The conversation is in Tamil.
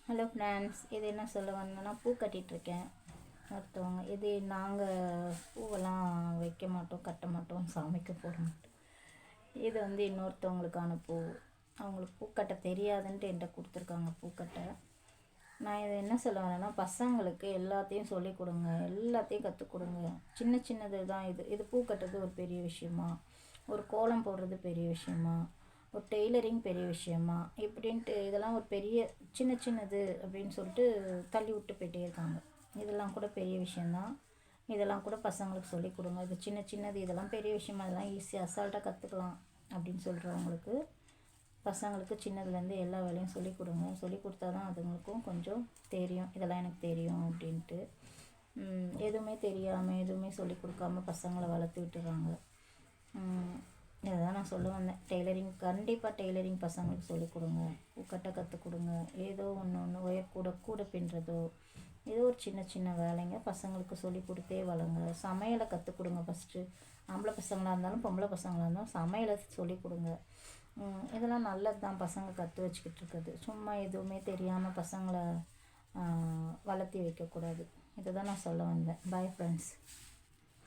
ஹலோ ஃப்ரெண்ட்ஸ், இது என்ன சொல்ல வந்தேன்னா, பூ கட்டிகிட்ருக்கேன். ஒருத்தவங்க இது நாங்கள் பூவெல்லாம் வைக்க மாட்டோம், கட்ட மாட்டோம், சாமிக்கு போட மாட்டோம். இது இன்னொருத்தவங்களுக்கான பூ. அவங்களுக்கு பூக்கட்ட தெரியாதுன்ட்டு என்கிட்ட கொடுத்துருக்காங்க பூக்கட்டை. நான் இதை என்ன சொல்ல வரேன்னா, பசங்களுக்கு எல்லாத்தையும் சொல்லிக் கொடுங்க, எல்லாத்தையும் கற்றுக் கொடுங்க. சின்ன சின்னது தான் இது பூ கட்டுறது ஒரு பெரிய விஷயமா, ஒரு கோலம் போடுறது பெரிய விஷயமா, ஒரு டெய்லரிங் பெரிய விஷயமா இப்படின்ட்டு இதெல்லாம் ஒரு பெரிய சின்னது அப்படின்னு சொல்லிட்டு தள்ளி விட்டு போயிட்டே இருக்காங்க. இதெல்லாம் கூட பெரிய விஷயந்தான். இதெல்லாம் கூட பசங்களுக்கு சொல்லிக் கொடுங்க. இது சின்னது, இதெல்லாம் பெரிய விஷயமா, இதெல்லாம் ஈஸியாக அசால்ட்டாக கற்றுக்கலாம் அப்படின்னு சொல்கிறவங்களுக்கு பசங்களுக்கு சின்னதுலேருந்து எல்லா வேலையும் சொல்லிக் கொடுங்க. சொல்லிக் கொடுத்தா தான் அதுங்களுக்கும் கொஞ்சம் தெரியும், இதெல்லாம் எனக்கு தெரியும் அப்படின்ட்டு. எதுவுமே தெரியாமல் எதுவுமே சொல்லிக் கொடுக்காம பசங்களை வளர்த்து விட்டுறாங்க. இதை தான் நான் சொல்ல வந்தேன். டெய்லரிங் கண்டிப்பாக டெய்லரிங் பசங்களுக்கு சொல்லிக் கொடுங்க. பூக்கட்டை கற்றுக் கொடுங்க. ஏதோ ஒன்று கூட பின்னுறதோ ஏதோ ஒரு சின்ன வேலைங்க பசங்களுக்கு சொல்லி கொடுத்தே வளங்க. சமையலை கற்றுக் கொடுங்க. ஃபஸ்ட்டு ஆம்பளை பசங்களாக இருந்தாலும் பொம்பளை பசங்களாக இருந்தாலும் சமையலை சொல்லிக் கொடுங்க. இதெல்லாம் நல்லது தான் பசங்க கற்று வச்சுக்கிட்டு இருக்குது. சும்மா எதுவுமே தெரியாமல் பசங்களை வளர்த்தி வைக்கக்கூடாது. இதை தான் நான் சொல்ல வந்தேன். Bye friends.